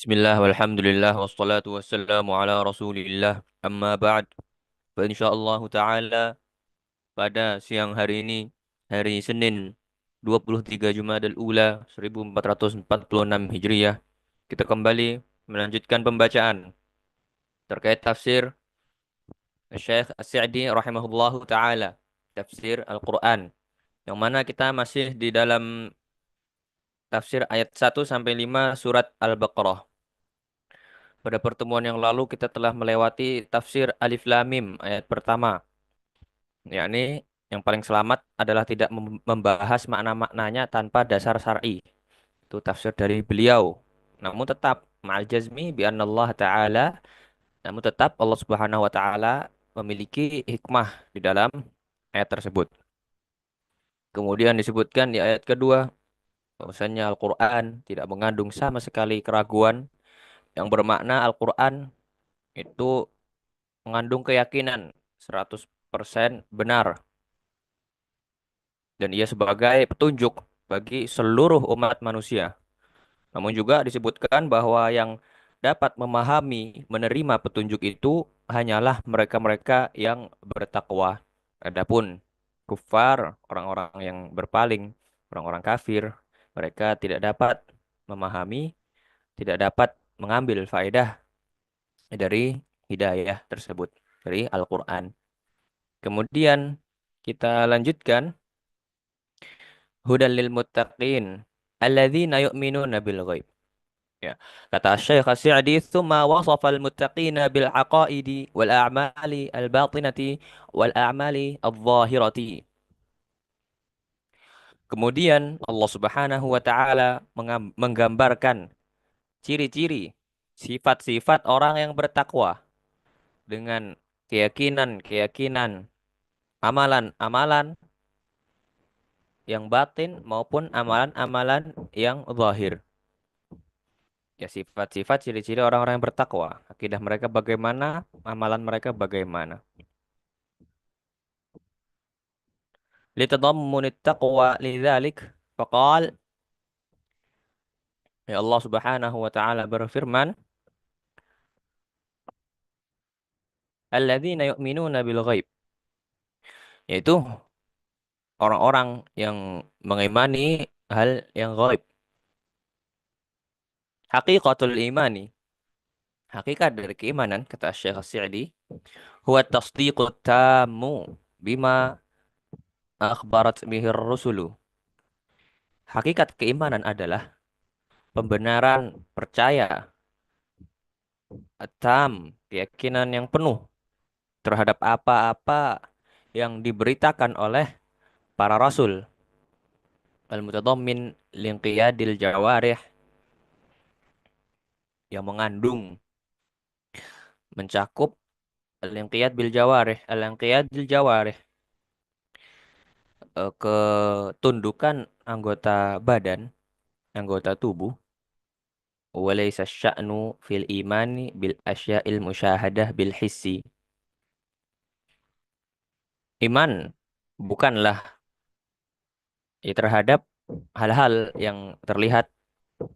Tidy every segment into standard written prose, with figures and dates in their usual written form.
Bismillah walhamdulillah wassalatu wassalamu ala rasulillah amma ba'd fa insyaallah ta'ala pada siang hari ini hari Senin 23 Jumadil Ula 1446 Hijriah kita kembali melanjutkan pembacaan terkait tafsir Syekh As-Sa'di rahimahullahu taala tafsir Al-Qur'an yang mana kita masih di dalam tafsir ayat 1 sampai 5 surat Al-Baqarah. Pada pertemuan yang lalu kita telah melewati tafsir Alif Lam Mim ayat pertama, yakni yang paling selamat adalah tidak membahas makna-maknanya tanpa dasar syar'i. Itu tafsir dari beliau. Namun tetap ma'al jazmi bi Allah taala, namun tetap Allah Subhanahu wa taala memiliki hikmah di dalam ayat tersebut. Kemudian disebutkan di ayat kedua bahwasanya Al-Qur'an tidak mengandung sama sekali keraguan, yang bermakna Al-Qur'an itu mengandung keyakinan 100% benar dan ia sebagai petunjuk bagi seluruh umat manusia. Namun juga disebutkan bahwa yang dapat memahami, menerima petunjuk itu hanyalah mereka-mereka yang bertakwa. Adapun kufar, orang-orang yang berpaling, orang-orang kafir, mereka tidak dapat memahami, tidak dapat mengambil faedah dari hidayah tersebut, dari Al-Quran. Kemudian kita lanjutkan hudal lil muttaqin alladzina yu'minuna bil ghaib. Ya. Kata Syekh As-Sa'di, "Tsumma wasafa al-muttaqina bil aqaidi wal a'mali al-batinati wal a'mali adh-dhahirati." Kemudian Allah Subhanahu wa taala menggambarkan ciri-ciri sifat-sifat orang yang bertakwa dengan keyakinan-keyakinan, amalan-amalan yang batin maupun amalan-amalan yang zahir. Ya, sifat-sifat ciri-ciri orang-orang yang bertakwa. Akidah mereka bagaimana, amalan mereka bagaimana. Litadammunit taqwa lidzalik faqal, ya Allah Subhanahu wa taala berfirman, alladzina yu'minuna bil ghaib, yaitu orang-orang yang mengimani hal yang gaib. Haqiqatul imani, hakikat dari keimanan kata Syekh As-Sa'di, huwa tasdiqut tammu bima akhbarat bihir rusulu. Hakikat keimanan adalah pembenaran percaya tam, keyakinan yang penuh terhadap apa-apa yang diberitakan oleh para rasul. Al-mutadammin linqiyadil jawarih, yang mengandung, mencakup al-inqiyad bil jawarih. Al-inqiyad bil jawarih, ketundukan anggota badan, anggota tubuh. Walaysa sya'nu fil imani bil asya'il musyahadah bil hissi. Iman bukanlah terhadap hal-hal yang terlihat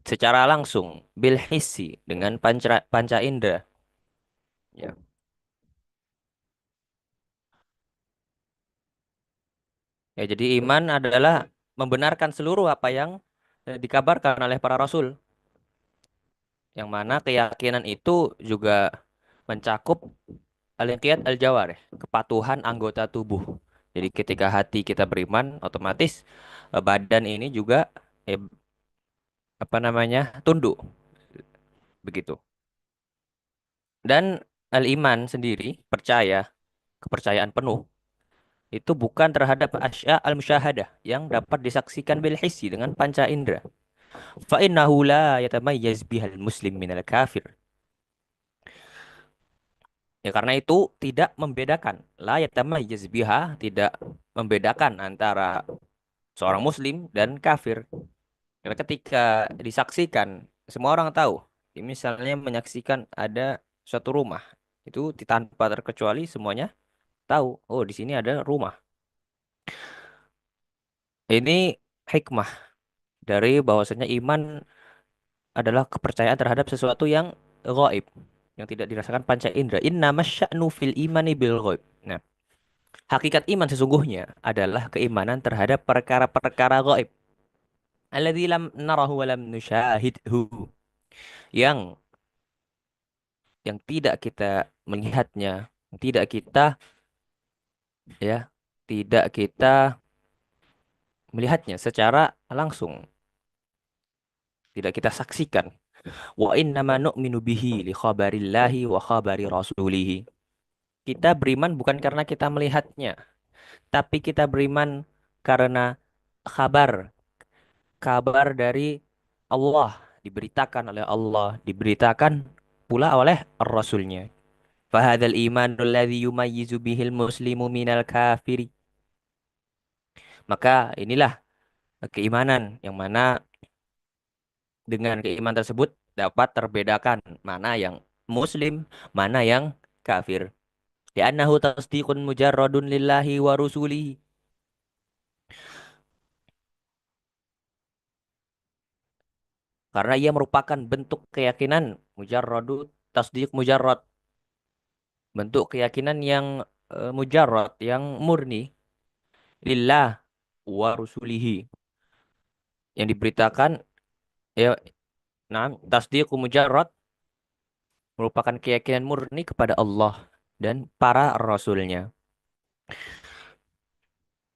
secara langsung bil hissi dengan panca panca indera, ya. Ya, jadi iman adalah membenarkan seluruh apa yang dikabarkan oleh para rasul, yang mana keyakinan itu juga mencakup al-inqiyad al-jawarih, kepatuhan anggota tubuh. Jadi ketika hati kita beriman, otomatis badan ini juga eh, apa namanya, tunduk begitu. Dan al-iman sendiri, percaya, kepercayaan penuh itu bukan terhadap asya al-musyahadah yang dapat disaksikan bil hissi dengan panca indera. Fa innahu la yatamayyaz bihal muslim minal kafir. Ya, karena itu tidak membedakan, la yatamayyaz biha, tidak membedakan antara seorang muslim dan kafir. Karena ketika disaksikan, semua orang tahu. Misalnya menyaksikan ada suatu rumah, itu tanpa terkecuali semuanya tahu, oh di sini ada rumah. Ini hikmah dari bahwasanya iman adalah kepercayaan terhadap sesuatu yang gaib, yang tidak dirasakan panca indera. Innamas sya'nu fil imani bil ghaib. Nah, hakikat iman sesungguhnya adalah keimanan terhadap perkara-perkara gaib. Alladzi lam narahu wa lam nusyahidhu. Yang tidak kita melihatnya, yang tidak kita ya, tidak kita melihatnya secara langsung, tidak kita saksikan. Wa innama nu'minu bihi li khabarillahi wa khabari rasulihi. Kita beriman bukan karena kita melihatnya, tapi kita beriman karena kabar, kabar dari Allah, diberitakan oleh Allah, diberitakan pula oleh Rasulnya. Fahadal imanul ladzi yumayyizu bihil muslimu minal kafiri. Maka inilah keimanan yang mana dengan keimanan tersebut dapat terbedakan mana yang muslim, mana yang kafir. Li'annahu tasdiqun mujarradun lillahi wa rusulihi. Karena ia merupakan bentuk keyakinan mujarradu tasdiq mujarrad, bentuk keyakinan yang mujarrad, yang murni lillah wa rusulihi, yang diberitakan ya. Nah, tasdiq mujarrad merupakan keyakinan murni kepada Allah dan para rasulnya.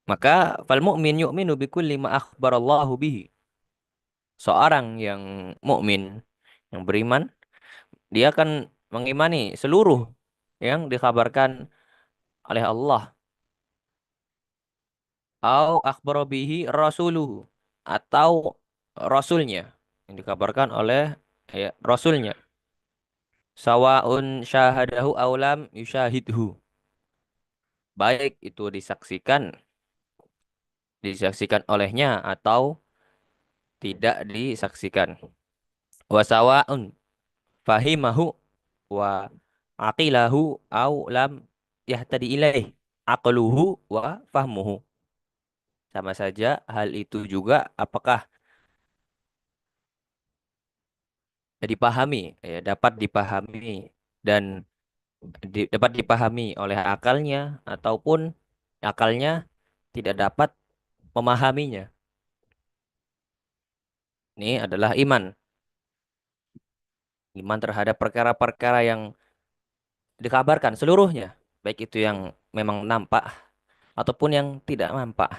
Maka fal mu'min yu'minu bikulli ma akhbarallahu bihi. Seorang yang mukmin, yang beriman, dia akan mengimani seluruh yang dikabarkan oleh Allah, au akhbara bihi rasuluhu, atau rasulnya yang dikabarkan oleh ya, rasulnya. Sawaun syahadahu aw lam yusyahidhu. Baik itu disaksikan olehnya atau tidak disaksikan. Wasawaun fahimahu wa aqilahu au lam yahtadi ilaih aqluhu wa fahmuhu. Sama saja hal itu juga apakah dipahami, ya, dapat dipahami dan dapat dipahami oleh akalnya ataupun akalnya tidak dapat memahaminya. Ini adalah iman. Iman terhadap perkara-perkara yang dikabarkan seluruhnya, baik itu yang memang nampak ataupun yang tidak nampak,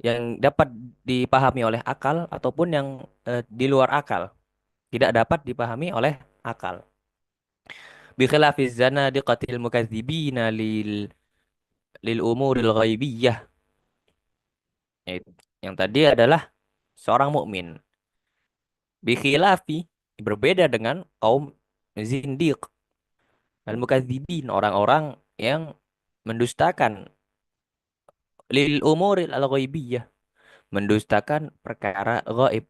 yang dapat dipahami oleh akal ataupun yang di luar akal, tidak dapat dipahami oleh akal. Bi khilafiz zanadiqatil mukadzibina lil umuril ghaibiyah. Yaitu, yang tadi adalah seorang mukmin. Bi khilafi, berbeda dengan kaum zindiq al mukadzibin, orang-orang yang mendustakan lil umuril al ghaibiyah, mendustakan perkara gaib.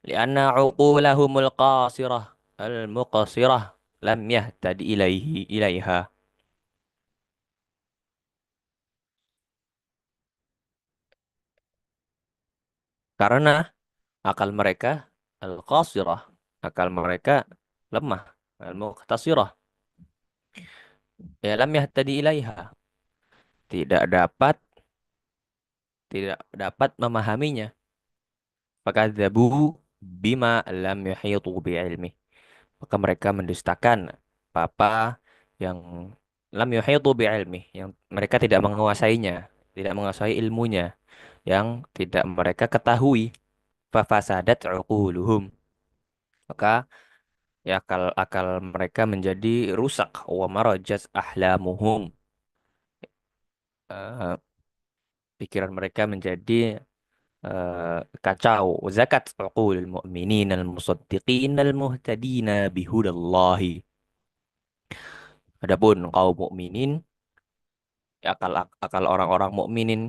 Lianna uqulahumul qasirah al-muqasirah lam yahtadi ilaiha. Karena akal mereka al-qasirah, akal mereka lemah, al-muqtasirah, ya lam yahtadi ilaiha, tidak dapat memahaminya. Fakadzabu bima lam yuhitu bi'ilmi. Maka mereka mendustakan apa yang lam yuhitu bi'ilmi, yang mereka tidak menguasainya, tidak menguasai ilmunya, yang tidak mereka ketahui. Fafasadat uquluhum. Maka ya akal-akal mereka menjadi rusak. Wa marajat ahlamuhum. Eh, pikiran mereka menjadi kacau. Zakat uqulul mu'minin al-musaddiqin al-muhtadina bihudallahi. Adapun kaum mukminin, ya akal orang-orang mukminin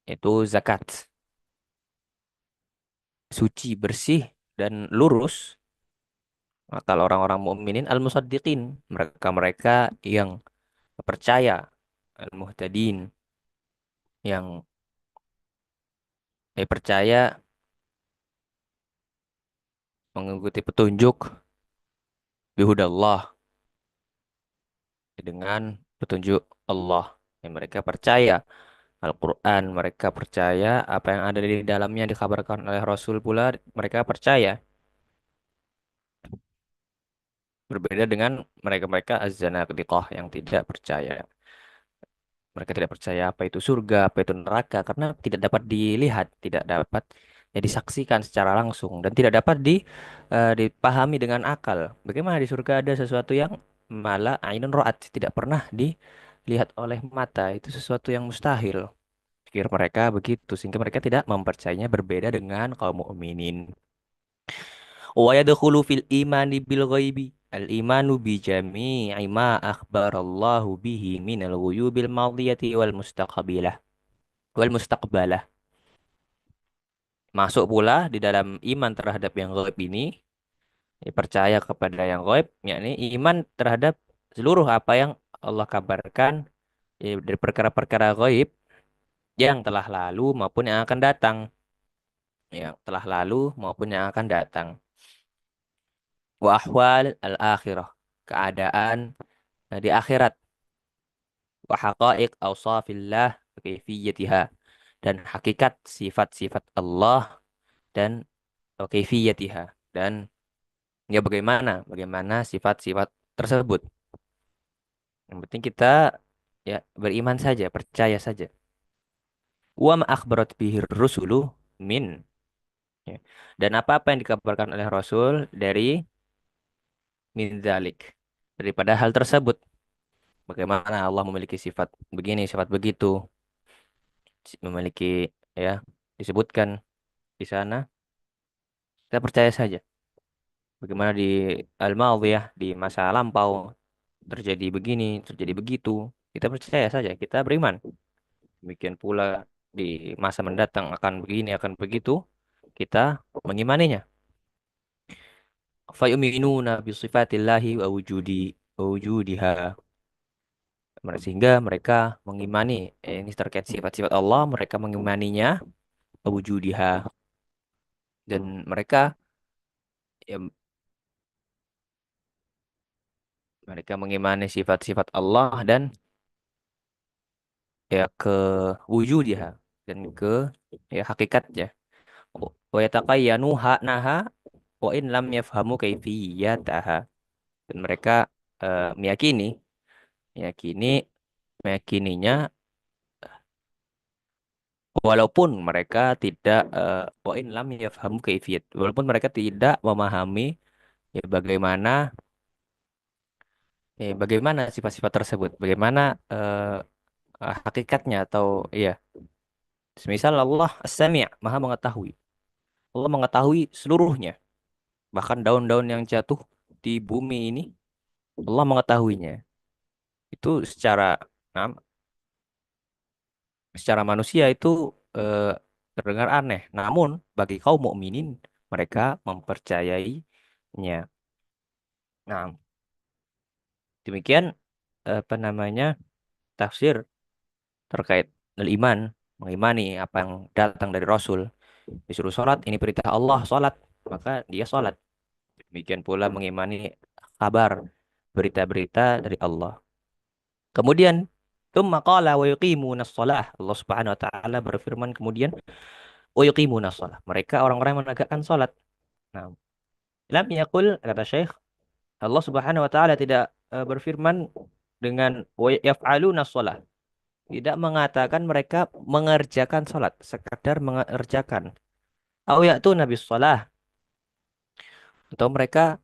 itu zakat, suci, bersih dan lurus. Akal orang-orang mukminin al-musaddiqin, mereka-mereka yang percaya, al-muhtadin, yang percaya mengikuti petunjuk bihudallah, dengan petunjuk Allah. Yang mereka percaya Al-Quran, mereka percaya apa yang ada di dalamnya dikabarkan oleh Rasul pula mereka percaya. Berbeda dengan mereka-mereka az-zanadiqah yang tidak percaya. Mereka tidak percaya apa itu surga, apa itu neraka, karena tidak dapat dilihat, tidak dapat ya disaksikan secara langsung, dan tidak dapat dipahami dengan akal. Bagaimana di surga ada sesuatu yang malah ainun ro'at, tidak pernah dilihat oleh mata, itu sesuatu yang mustahil. Pikir mereka begitu, sehingga mereka tidak mempercayainya, berbeda dengan kaum mukminin. Wa yadkhulu fil imani bil ghaibi al-imanu bi jami'i ma akhbarallahu bihi minal ghuyubil madiyati wal mustaqbalah. Masuk pula di dalam iman terhadap yang gaib ini, percaya kepada yang gaib, yakni iman terhadap seluruh apa yang Allah kabarkan dari perkara-perkara gaib yang telah lalu maupun yang akan datang, yang telah lalu maupun yang akan datang. Wa ahwal al-akhirah, keadaan di akhirat. Wa haqaiq awsafillah wa kaifiyatiha, dan hakikat sifat-sifat Allah dan kaifiyatiha, dan ya bagaimana sifat-sifat tersebut. Yang penting kita ya beriman saja, percaya saja. Wa ma akhbarat bihi rusulu min, ya. Dan apa-apa yang dikabarkan oleh Rasul dari min dzalik, daripada hal tersebut. Bagaimana Allah memiliki sifat begini, sifat begitu, memiliki, ya, disebutkan di sana, kita percaya saja. Bagaimana di al-madhiyah, di masa lampau terjadi begini, terjadi begitu, kita percaya saja, kita beriman. Demikian pula di masa mendatang akan begini, akan begitu, kita mengimaninya. Fayu'minuna bi sifatillahi wa wujudiha. Sehingga mereka mengimani, ini terkait sifat-sifat Allah, mereka mengimaninya, wa wujudiha, dan mereka, ya, mereka mengimani sifat-sifat Allah dan ya ke wujudiha, dan ke ya hakikatnya. Wa yataqayyanuha naha wa in lam yafhamu kaifiyataha. Dan mereka meyakini, meyakini meyakininya walaupun mereka tidak wa in lam yafhamu kaifiyat, walaupun mereka tidak memahami ya bagaimana sifat-sifat tersebut, bagaimana hakikatnya, atau ya semisal Allah As-Sami', Maha mengetahui. Allah mengetahui seluruhnya, bahkan daun-daun yang jatuh di bumi ini Allah mengetahuinya. Itu nah, secara manusia itu eh, terdengar aneh, namun bagi kaum mukminin mereka mempercayainya. Nah, demikian apa namanya tafsir terkait iman, mengimani apa yang datang dari Rasul. Disuruh sholat, ini perintah Allah, sholat, maka dia sholat. Demikian pula mengimani kabar, berita-berita dari Allah. Kemudian tsumma qala wa yuqimunas shalah. Allah Subhanahu wa taala berfirman kemudian, wa yuqimunas shalah. Mereka orang-orang yang menegakkan salat. Nah, lam yaqul, kata Syekh, Allah Subhanahu wa taala tidak berfirman dengan wa yaf'alunas shalah. Tidak mengatakan mereka mengerjakan salat, sekadar mengerjakan. Au ya'tuna bis shalah, atau mereka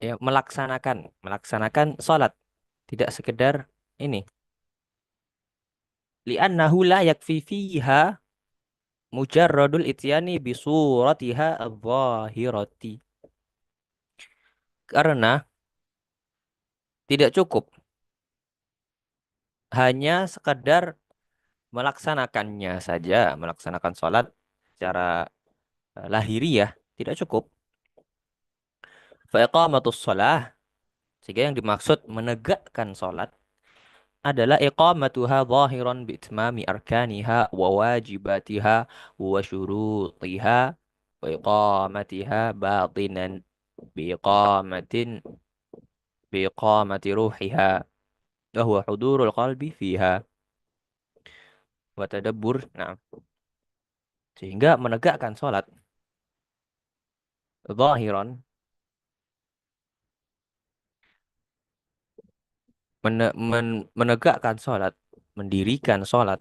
ya melaksanakan salat, tidak sekedar ini. Li'annahu la yakfi fiha mujarradul ityani bi suratiha adh-dhahirati. Karena tidak cukup hanya sekadar melaksanakannya saja, melaksanakan sholat secara lahiriah, tidak cukup. Fa iqamatus shalah, sehingga yang dimaksud menegakkan sholat adalah iqamatuha zahiran bi itmami arkaniha wa wajibatiha wa syurutiha wa iqamatiha batinan bi iqamatin bi iqamati ruhiha wa huwa hudurul qalbi fiha wa tadabbur. Nah, sehingga menegakkan salat zahiran, menegakkan salat, mendirikan salat,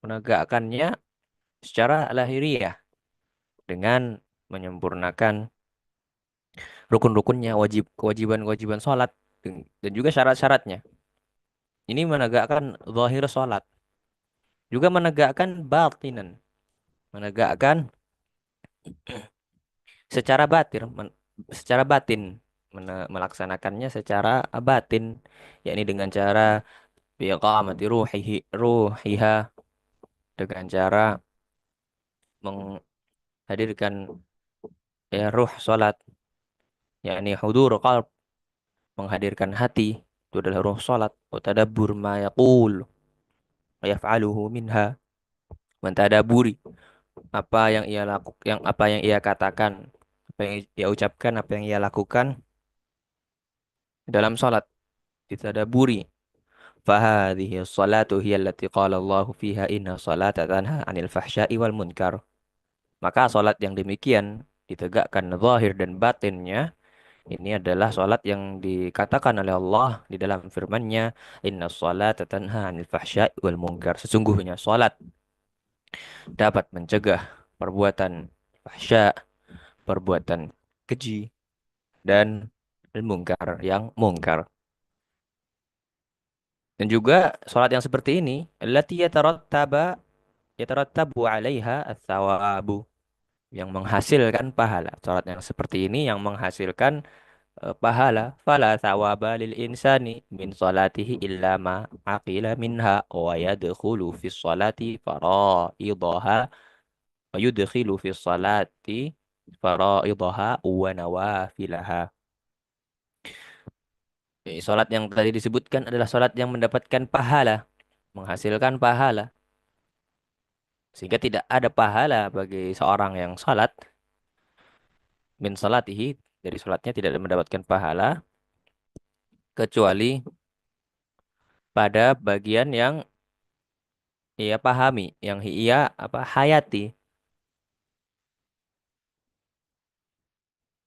menegakkannya secara lahiriah dengan menyempurnakan rukun-rukunnya, kewajiban-kewajiban salat dan juga syarat-syaratnya. Ini menegakkan zahir salat, juga menegakkan batinan, menegakkan secara batin, secara batin, melaksanakannya secara batin, yakni dengan cara biqamati ruhiha, dengan cara menghadirkan ruh salat, yakni hudur qalb, menghadirkan hati, itu adalah ruh salat. Wa tadabbur ma yaqul wa yaf'aluhu minha, mentadaburi apa yang ia apa yang ia katakan, apa yang ia ucapkan, apa yang ia lakukan dalam salat, ditadaburi. Fahadhihi salatu hiya allati qala Allah fiha inna salata tanha 'anil fahsya'i wal munkar. Maka salat yang demikian ditegakkan zahir dan batinnya, ini adalah salat yang dikatakan oleh Allah di dalam firman-Nya, inna salata tanha 'anil fahsya'i wal munkar. Sesungguhnya salat dapat mencegah perbuatan fahsya, perbuatan keji, dan mungkar yang mungkar. Dan juga salat yang seperti ini, allati yatarattabu 'alaiha ats-tsawabu, yang menghasilkan pahala. Salat yang seperti ini yang menghasilkan pahala. Fala thawaba lil insani min salatihi illa ma aqila minha wa yadkhulu fi salati faraidaha wa yudkhilu fi salati faraidaha wa nawafilaha. Salat yang tadi disebutkan adalah salat yang mendapatkan pahala, menghasilkan pahala. Sehingga tidak ada pahala bagi seorang yang salat min salatihi, dari salatnya tidak mendapatkan pahala kecuali pada bagian yang ia pahami, yang ia hayati.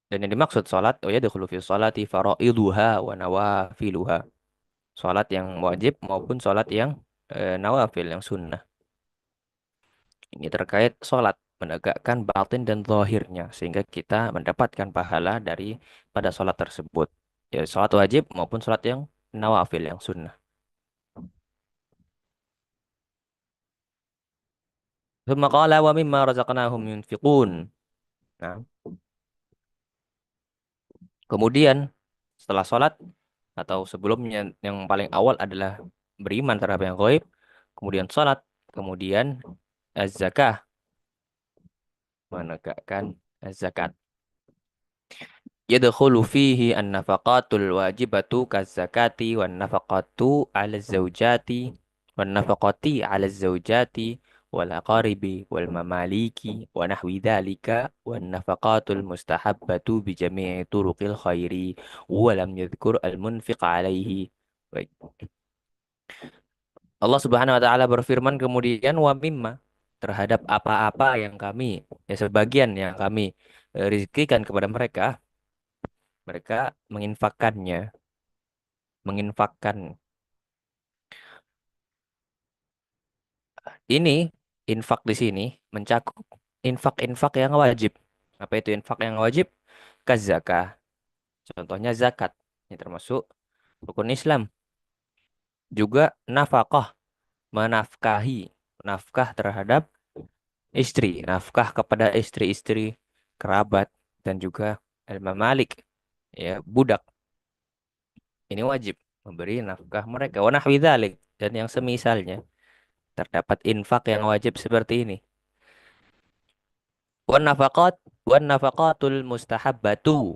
Dan yang dimaksud salat, oh ya dakhulu fi salati faraiduha wa nawafiluha. Salat yang wajib maupun salat yang nawafil, yang sunnah. Ini terkait salat, menegakkan batin dan zahirnya sehingga kita mendapatkan pahala dari pada salat tersebut. Ya, salat wajib maupun salat yang nawafil, yang sunnah. Tsumma qala wa mimma razaqnahum yunfiqun. Nah, kemudian setelah sholat atau sebelumnya, yang paling awal adalah beriman terhadap yang gaib, kemudian sholat, kemudian az-zakah, menegakkan az-zakat. Yadkhulu fihi an-nafaqatul wajibatu kaz-zakati wan nafaqatu 'ala az-zawjati wan nafaqati 'ala az-zawjati wal aqaribi wal mamaliki wa nahwi dzalika wan nafaqatul mustahabbatu bi jami'i turuqil khairi wa lam yadhkur al-munfiq 'alaihi. Baik. Allah Subhanahu wa taala berfirman kemudian wa mimma, terhadap apa-apa yang kami, ya sebagian yang kami rizkikan kepada mereka, mereka menginfakkannya, menginfakkan. Ini infak di sini mencakup infak-infak yang wajib. Apa itu infak yang wajib? Kazakah. Contohnya zakat. Ini termasuk rukun Islam. Juga nafkah, menafkahi, nafkah terhadap istri, nafkah kepada istri-istri, kerabat, dan juga al-mamalik, ya budak. Ini wajib memberi nafkah mereka. Wa nahwi dzalik, dan yang semisalnya. Terdapat infak yang wajib seperti ini. Wan nafaqat wan nafaqatul mustahabbatu,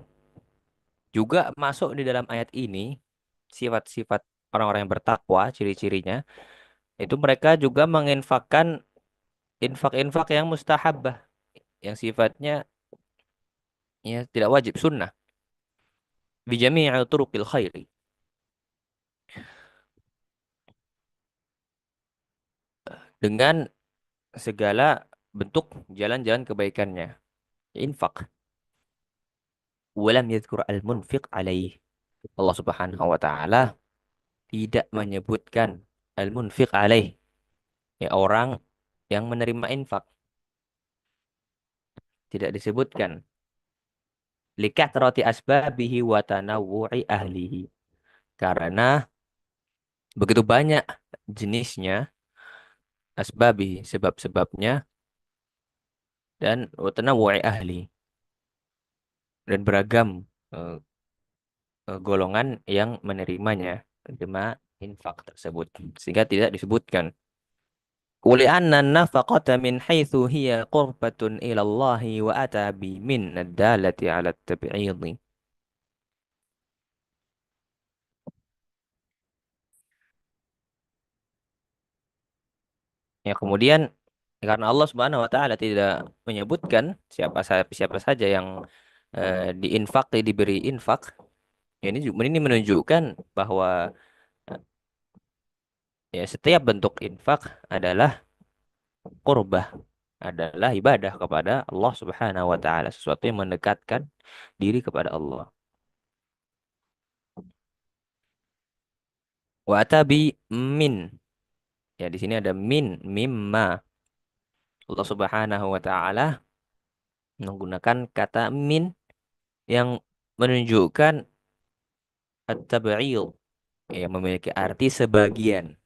juga masuk di dalam ayat ini sifat-sifat orang-orang yang bertakwa, ciri-cirinya itu mereka juga menginfakkan infak-infak yang mustahabah, yang sifatnya ya tidak wajib, sunnah. Bijami'i turuqil khairi. Dengan segala bentuk jalan-jalan kebaikannya. Infak. Walam yadhkur al-munfiq alaih. Allah Subhanahu wa taala tidak menyebutkan al-munfiq alaih, ya orang yang menerima infak, tidak disebutkan. Likathrati asbabihi wa tanawwu'i ahlihi. Karena begitu banyak jenisnya, asbabi sebab-sebabnya, dan wa tanawwu'i ahli, dan beragam eh, golongan yang menerimanya, menerima infak tersebut, sehingga tidak disebutkan. ولأن النفقة من حيث هي قربة إلى الله وأتى بمن الدالة على التبعيض. Ya, kemudian karena Allah Subhanahu wa taala tidak menyebutkan siapa saja yang diinfak, diberi infak, ya ini menunjukkan bahwa ya setiap bentuk infak adalah qurbah, adalah ibadah kepada Allah Subhanahu wa taala, sesuatu yang mendekatkan diri kepada Allah. Wa tabi min. Ya, di sini ada min, mimma. Allah Subhanahu wa taala menggunakan kata min yang menunjukkan at-tab'il, yang memiliki arti sebagian.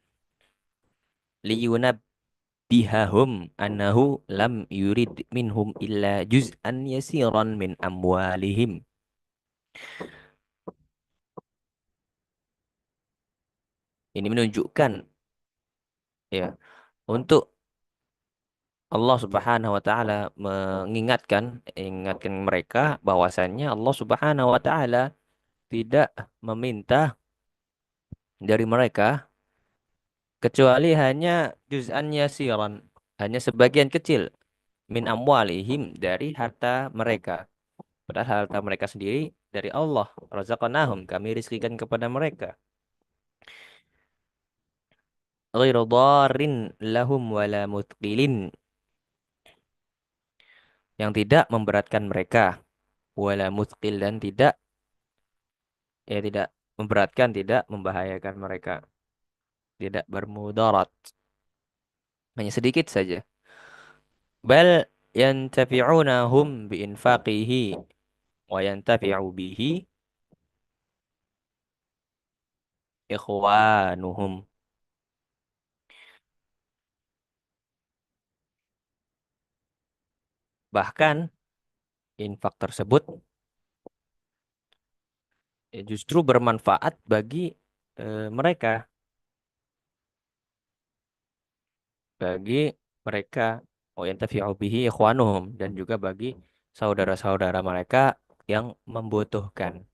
Liyunabbihahum annahu lam yurid minhum illa juz'an yasiran min amwalihim. Ini menunjukkan, ya, untuk Allah Subhanahu wa taala mengingatkan mereka bahwasannya Allah Subhanahu wa taala tidak meminta dari mereka kecuali hanya juz'an yasiran, hanya sebagian kecil, min amwalihim, dari harta mereka. Padahal harta mereka sendiri dari Allah. Razaqnahum, kami rizkikan kepada mereka. Ghairu dharrin lahum wala mutqilin, yang tidak memberatkan mereka. Wala mutqil, dan tidak, ya tidak memberatkan, tidak membahayakan mereka. Tidak bermudarat. Hanya sedikit saja. Bal yantafi'unahum biinfaqihi wa yantafi'u bihi ikhwanuhum. Bahkan infak tersebut ya justru bermanfaat bagi mereka, bagi mereka, wa yantafi'u bihi ikhwanuhum, dan juga bagi saudara-saudara mereka yang membutuhkan.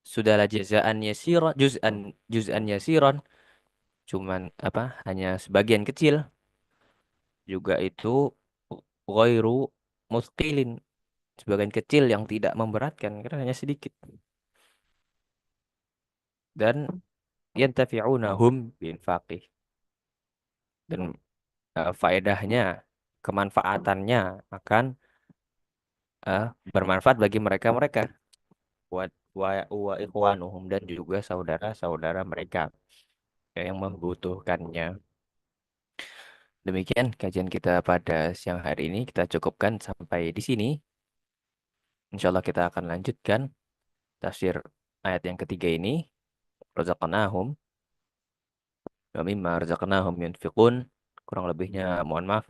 Sudahlah jazaan yasiran, juz'an yasiran, cuman apa, hanya sebagian kecil, juga itu ghairu musqilin, sebagian kecil yang tidak memberatkan karena hanya sedikit. Dan yantafi'unahum biinfaqih, dan faedahnya, kemanfaatannya akan bermanfaat bagi mereka-mereka, buat wa ikhwanuhum, dan juga saudara-saudara mereka yang membutuhkannya. Demikian kajian kita pada siang hari ini, kita cukupkan sampai di sini. Insya Allah kita akan lanjutkan tafsir ayat yang ketiga ini. Razaqnahum wa mimma razaqnahum yunfiqun. Kurang lebihnya mohon maaf.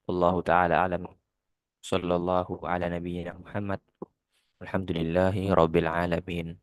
Wallahu taala alam. Sallallahu ala nabiyyina Muhammad. Alhamdulillahi rabbil alamin.